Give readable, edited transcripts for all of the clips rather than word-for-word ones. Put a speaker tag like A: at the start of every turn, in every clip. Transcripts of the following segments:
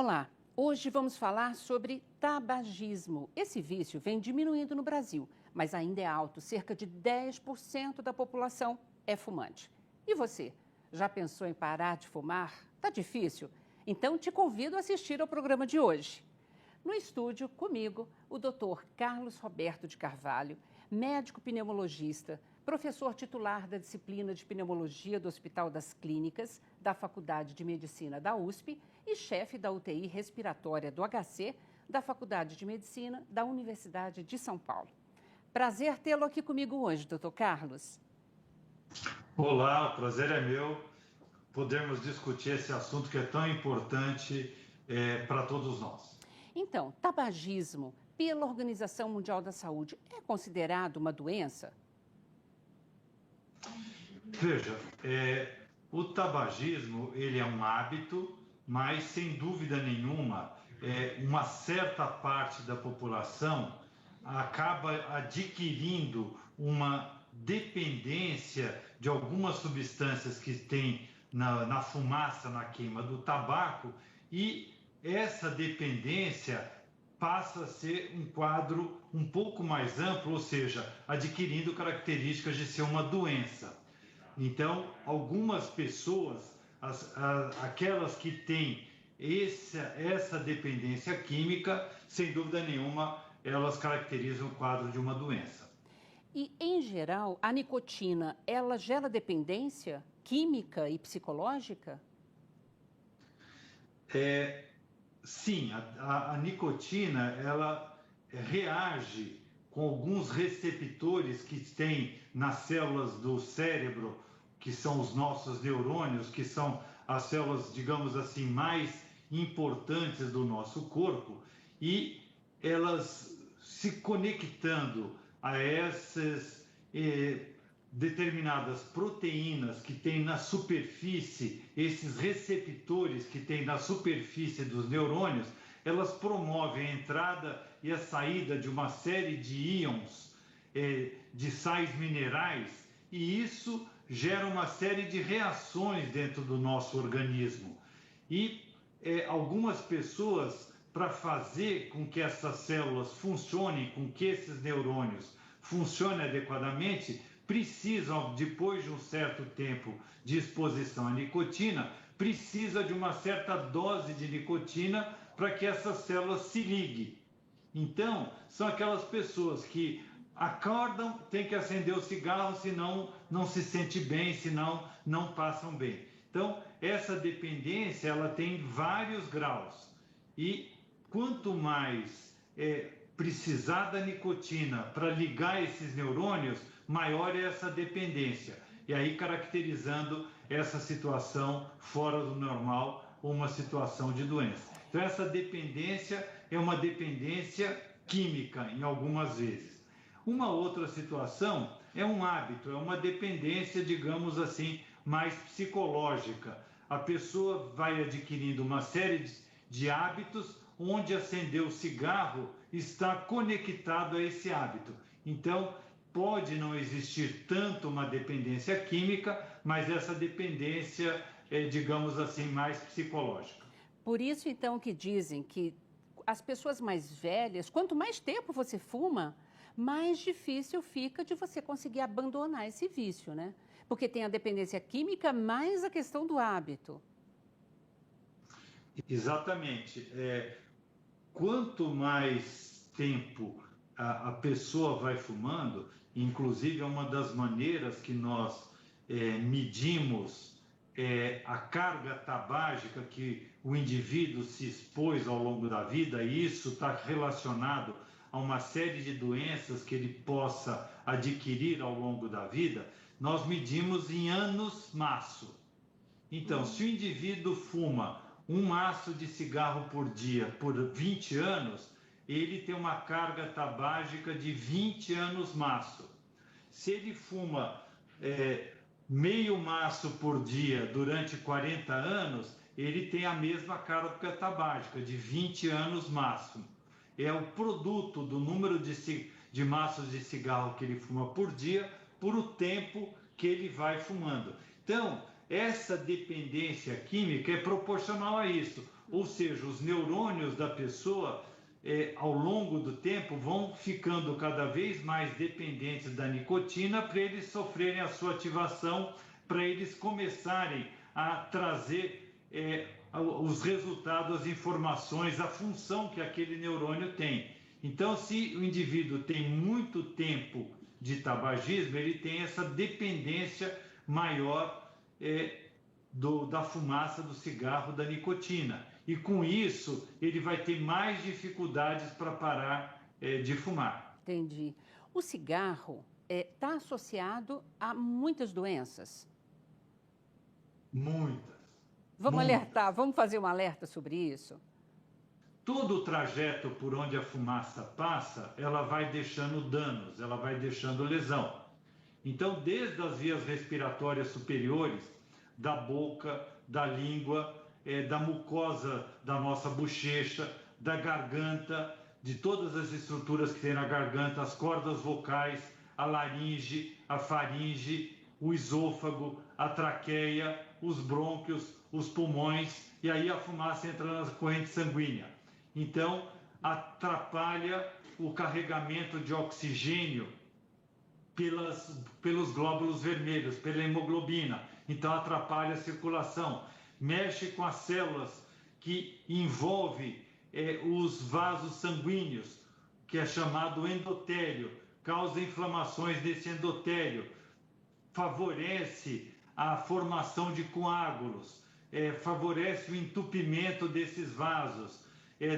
A: Olá, hoje vamos falar sobre tabagismo. Esse vício vem diminuindo no Brasil, mas ainda é alto. Cerca de 10% da população é fumante. E você, já pensou em parar de fumar? Tá difícil? Então te convido a assistir ao programa de hoje. No estúdio, comigo, o Dr. Carlos Roberto de Carvalho, médico pneumologista, professor titular da disciplina de pneumologia do Hospital das Clínicas, da Faculdade de Medicina da USP e chefe da UTI respiratória do HC, da Faculdade de Medicina da Universidade de São Paulo. Prazer tê-lo aqui comigo hoje, doutor Carlos.
B: Olá, o prazer é meu podermos discutir esse assunto que é tão importante para todos nós.
A: Então, tabagismo, pela Organização Mundial da Saúde, é considerado uma doença?
B: Veja, o tabagismo ele é um hábito, mas sem dúvida nenhuma, uma certa parte da população acaba adquirindo uma dependência de algumas substâncias que tem na fumaça, na queima do tabaco, e essa dependência passa a ser um quadro um pouco mais amplo, ou seja, adquirindo características de ser uma doença. Então, algumas pessoas, aquelas que têm essa dependência química, sem dúvida nenhuma, elas caracterizam o quadro de uma doença.
A: E, em geral, a nicotina, ela gera dependência química e psicológica?
B: Sim, a nicotina, ela reage com alguns receptores que tem nas células do cérebro, que são os nossos neurônios, que são as células, digamos assim, mais importantes do nosso corpo, e elas se conectando a essas determinadas proteínas que tem na superfície, esses receptores que tem na superfície dos neurônios, elas promovem a entrada e a saída de uma série de íons, de sais minerais, e isso gera uma série de reações dentro do nosso organismo. E algumas pessoas, para fazer com que essas células funcionem, com que esses neurônios funcionem adequadamente, precisam, depois de um certo tempo de exposição à nicotina, precisa de uma certa dose de nicotina para que essas células se liguem. Então, são aquelas pessoas que acordam, tem que acender o cigarro, senão não se sente bem, senão não passam bem. Então, essa dependência, ela tem vários graus. E quanto mais precisar da nicotina para ligar esses neurônios, maior é essa dependência. E aí caracterizando essa situação fora do normal ou uma situação de doença. Então, essa dependência é uma dependência química, em algumas vezes. Uma outra situação é um hábito, é uma dependência, digamos assim, mais psicológica. A pessoa vai adquirindo uma série de hábitos onde acender o cigarro está conectado a esse hábito. Então, pode não existir tanto uma dependência química, mas essa dependência é, digamos assim, mais psicológica.
A: Por isso, então, que dizem que as pessoas mais velhas, quanto mais tempo você fuma, mais difícil fica de você conseguir abandonar esse vício, né? Porque tem a dependência química mais a questão do hábito.
B: Exatamente. Quanto mais tempo a pessoa vai fumando, inclusive é uma das maneiras que nós medimos a carga tabágica que o indivíduo se expôs ao longo da vida, e isso está relacionado a uma série de doenças que ele possa adquirir ao longo da vida, nós medimos em anos maço. Então, se o indivíduo fuma um maço de cigarro por dia por 20 anos, ele tem uma carga tabágica de 20 anos maço. Se ele fuma meio maço por dia durante 40 anos, ele tem a mesma carga tabágica de 20 anos maço. É o produto do número de maços de cigarro que ele fuma por dia, por o tempo que ele vai fumando. Então, essa dependência química é proporcional a isso. Ou seja, os neurônios da pessoa, ao longo do tempo, vão ficando cada vez mais dependentes da nicotina para eles sofrerem a sua ativação, para eles começarem a trazer os resultados, as informações, a função que aquele neurônio tem. Então, se o indivíduo tem muito tempo de tabagismo, ele tem essa dependência maior da fumaça do cigarro, da nicotina. E com isso, ele vai ter mais dificuldades para parar de fumar.
A: Entendi. O cigarro está associado a muitas doenças?
B: Muitas.
A: Vamos alertar, vamos fazer um alerta sobre isso?
B: Todo o trajeto por onde a fumaça passa, ela vai deixando danos, ela vai deixando lesão. Então, desde as vias respiratórias superiores, da boca, da língua, da mucosa da nossa bochecha, da garganta, de todas as estruturas que tem na garganta, as cordas vocais, a laringe, a faringe, o esôfago, a traqueia, os brônquios, os pulmões, e aí a fumaça entra na corrente sanguínea. Então, atrapalha o carregamento de oxigênio pelos glóbulos vermelhos, pela hemoglobina. Então, atrapalha a circulação. Mexe com as células que envolvem os vasos sanguíneos, que é chamado endotélio, causa inflamações desse endotélio, favorece a formação de coágulos, favorece o entupimento desses vasos.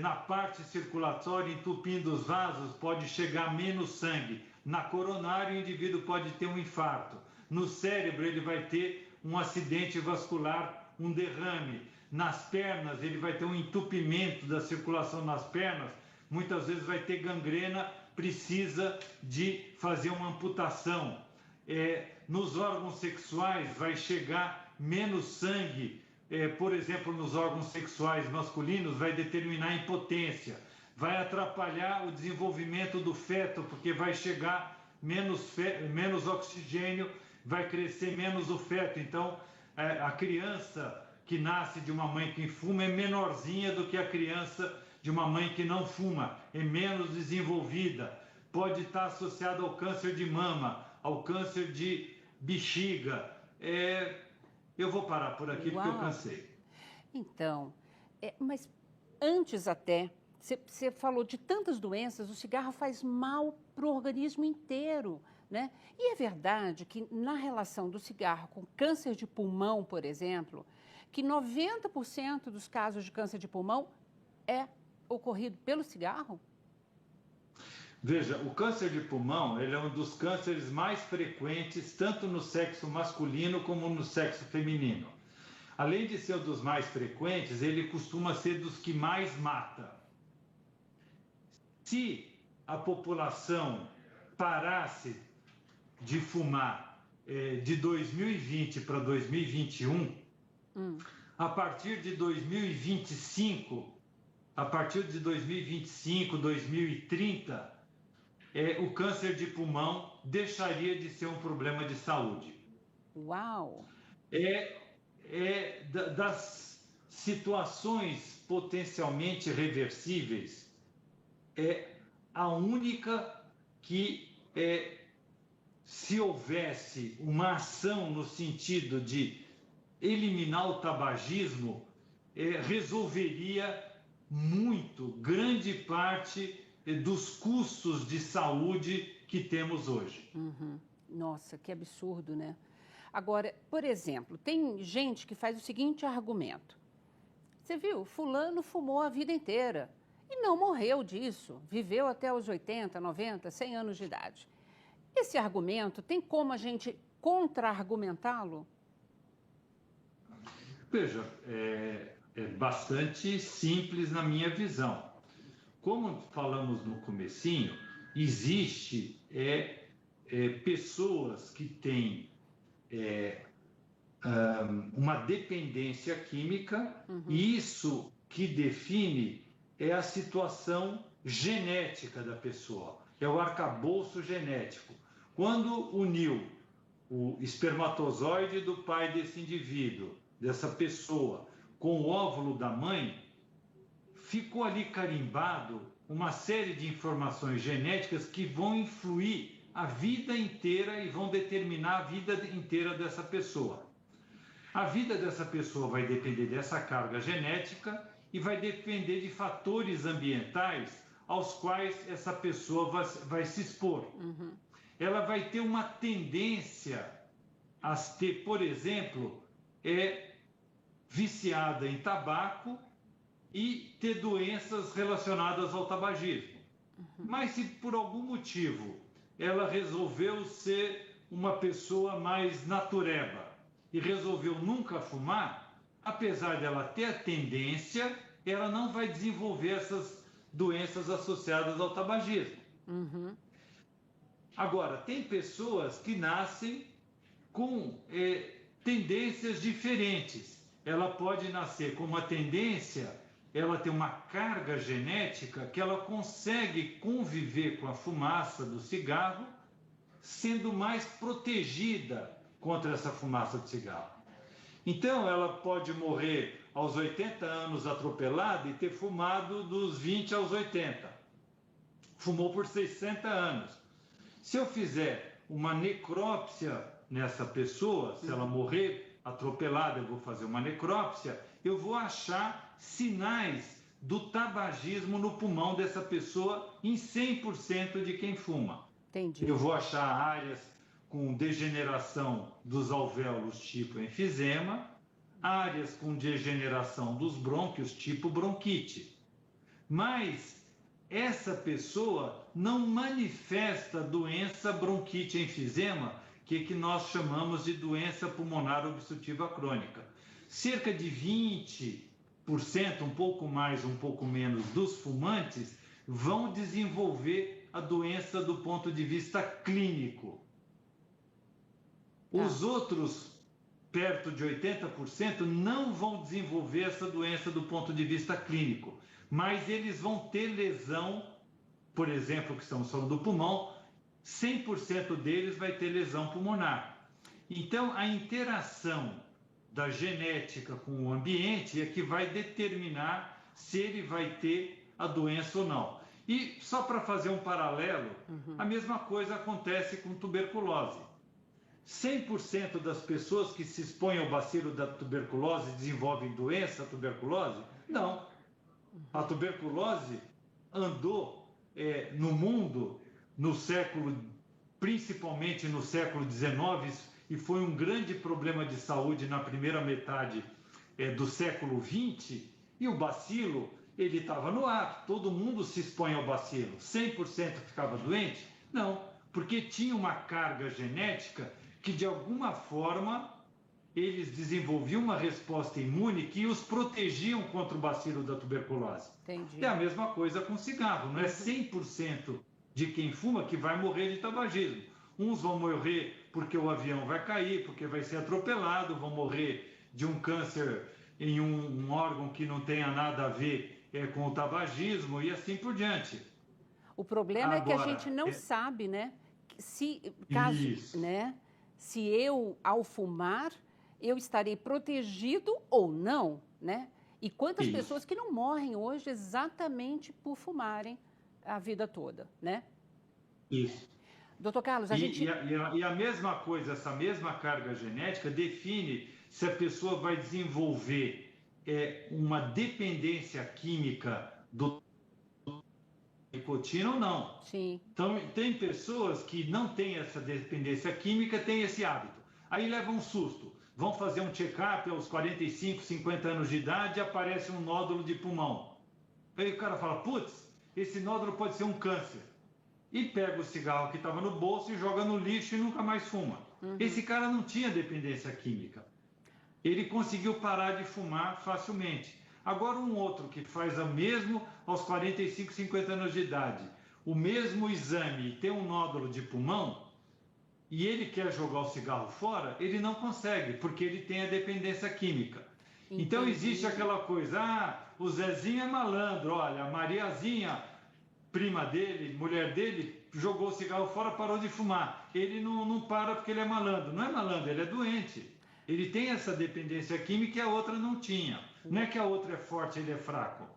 B: Na parte circulatória, entupindo os vasos, pode chegar menos sangue. Na coronária, o indivíduo pode ter um infarto. No cérebro, ele vai ter um acidente vascular, um derrame. Nas pernas, ele vai ter um entupimento da circulação nas pernas. Muitas vezes vai ter gangrena, precisa de fazer uma amputação. Nos órgãos sexuais, vai chegar menos sangue. Por exemplo, nos órgãos sexuais masculinos, vai determinar impotência, vai atrapalhar o desenvolvimento do feto, porque vai chegar menos oxigênio, vai crescer menos o feto. Então, a criança que nasce de uma mãe que fuma é menorzinha do que a criança de uma mãe que não fuma, é menos desenvolvida, pode estar associada ao câncer de mama, ao câncer de bexiga. Eu vou parar por aqui. Uau. Porque eu cansei.
A: Então, mas antes até, você falou de tantas doenças, o cigarro faz mal para o organismo inteiro, né? E é verdade que na relação do cigarro com câncer de pulmão, por exemplo, que 90% dos casos de câncer de pulmão é ocorrido pelo cigarro?
B: Veja, o câncer de pulmão, ele é um dos cânceres mais frequentes, tanto no sexo masculino como no sexo feminino. Além de ser um dos mais frequentes, ele costuma ser dos que mais mata. Se a população parasse de fumar de 2020 para 2021, a partir de 2025, 2030, o câncer de pulmão deixaria de ser um problema de saúde.
A: Uau!
B: Das situações potencialmente reversíveis, a única que, se houvesse uma ação no sentido de eliminar o tabagismo, resolveria grande parte dos custos de saúde que temos hoje.
A: Uhum. Nossa, que absurdo, né? Agora, por exemplo, tem gente que faz o seguinte argumento. Você viu, fulano fumou a vida inteira e não morreu disso, viveu até os 80, 90, 100 anos de idade. Esse argumento, tem como a gente contra-argumentá-lo?
B: Veja, é bastante simples na minha visão. Como falamos no comecinho, existe pessoas que têm uma dependência química, e isso que define a situação genética da pessoa, é o arcabouço genético. Quando uniu o espermatozoide do pai desse indivíduo, dessa pessoa, com o óvulo da mãe, ficou ali carimbado uma série de informações genéticas que vão influir a vida inteira e vão determinar a vida inteira dessa pessoa. A vida dessa pessoa vai depender dessa carga genética e vai depender de fatores ambientais aos quais essa pessoa vai se expor.
A: Uhum.
B: Ela vai ter uma tendência a ter, por exemplo, viciada em tabaco e ter doenças relacionadas ao tabagismo. Uhum. Mas se por algum motivo ela resolveu ser uma pessoa mais natureba e resolveu nunca fumar, apesar dela ter a tendência, ela não vai desenvolver essas doenças associadas ao tabagismo.
A: Uhum.
B: Agora, tem pessoas que nascem com tendências diferentes. Ela pode nascer com uma tendência, ela tem uma carga genética que ela consegue conviver com a fumaça do cigarro, sendo mais protegida contra essa fumaça de cigarro. Então, ela pode morrer aos 80 anos atropelada e ter fumado dos 20 aos 80. Fumou por 60 anos. Se eu fizer uma necrópsia nessa pessoa, se ela morrer atropelada, eu vou fazer uma necrópsia, eu vou achar sinais do tabagismo no pulmão dessa pessoa em 100% de quem fuma.
A: Entendi.
B: Eu vou achar áreas com degeneração dos alvéolos tipo enfisema, áreas com degeneração dos brônquios tipo bronquite. Mas essa pessoa não manifesta doença bronquite enfisema, que nós chamamos de doença pulmonar obstrutiva crônica. Cerca de 20%, um pouco mais, um pouco menos, dos fumantes vão desenvolver a doença do ponto de vista clínico. Os outros, perto de 80%, não vão desenvolver essa doença do ponto de vista clínico, mas eles vão ter lesão, por exemplo, que estamos falando do pulmão, 100% deles vai ter lesão pulmonar. Então, a interação da genética com o ambiente é que vai determinar se ele vai ter a doença ou não. E só para fazer um paralelo, a mesma coisa acontece com tuberculose. 100% das pessoas que se expõem ao bacilo da tuberculose desenvolvem doença, tuberculose? Não. A tuberculose andou no mundo no século, principalmente no século XIX, e foi um grande problema de saúde na primeira metade do século XX, e o bacilo, ele estava no ar, todo mundo se expõe ao bacilo. 100% ficava doente? Não, porque tinha uma carga genética que de alguma forma eles desenvolviam uma resposta imune que os protegiam contra o bacilo da tuberculose.
A: Entendi.
B: É a mesma coisa com cigarro, não é 100% de quem fuma que vai morrer de tabagismo. Uns vão morrer porque o avião vai cair, porque vai ser atropelado, vão morrer de um câncer em um órgão que não tenha nada a ver com o tabagismo e assim por diante.
A: O problema é que a gente não sabe, né? Se eu, ao fumar, eu estarei protegido ou não, né? E quantas pessoas que não morrem hoje exatamente por fumarem a vida toda, né?
B: Isso.
A: Doutor Carlos,
B: E a mesma coisa, essa mesma carga genética define se a pessoa vai desenvolver uma dependência química do nicotina ou não.
A: Sim.
B: Então, tem pessoas que não têm essa dependência química, têm esse hábito. Aí levam um susto. Vão fazer um check-up aos 45, 50 anos de idade e aparece um nódulo de pulmão. Aí o cara fala, putz, esse nódulo pode ser um câncer. E pega o cigarro que estava no bolso e joga no lixo e nunca mais fuma. Esse cara não tinha dependência química. Ele conseguiu parar de fumar facilmente. Agora um outro que faz o mesmo aos 45, 50 anos de idade, o mesmo exame e tem um nódulo de pulmão, e ele quer jogar o cigarro fora, ele não consegue, porque ele tem a dependência química. Entendi. Então existe aquela coisa, o Zezinho é malandro, olha, a Mariazinha prima dele, mulher dele, jogou o cigarro fora, parou de fumar. Ele não para porque ele é malandro. Não é malandro, ele é doente. Ele tem essa dependência química e a outra não tinha. Não é que a outra é forte, ele é fraco.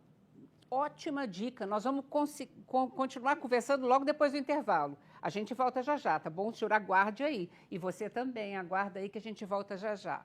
A: Ótima dica. Nós vamos continuar conversando logo depois do intervalo. A gente volta já já, tá bom? O senhor aguarde aí. E você também, aguarda aí que a gente volta já já.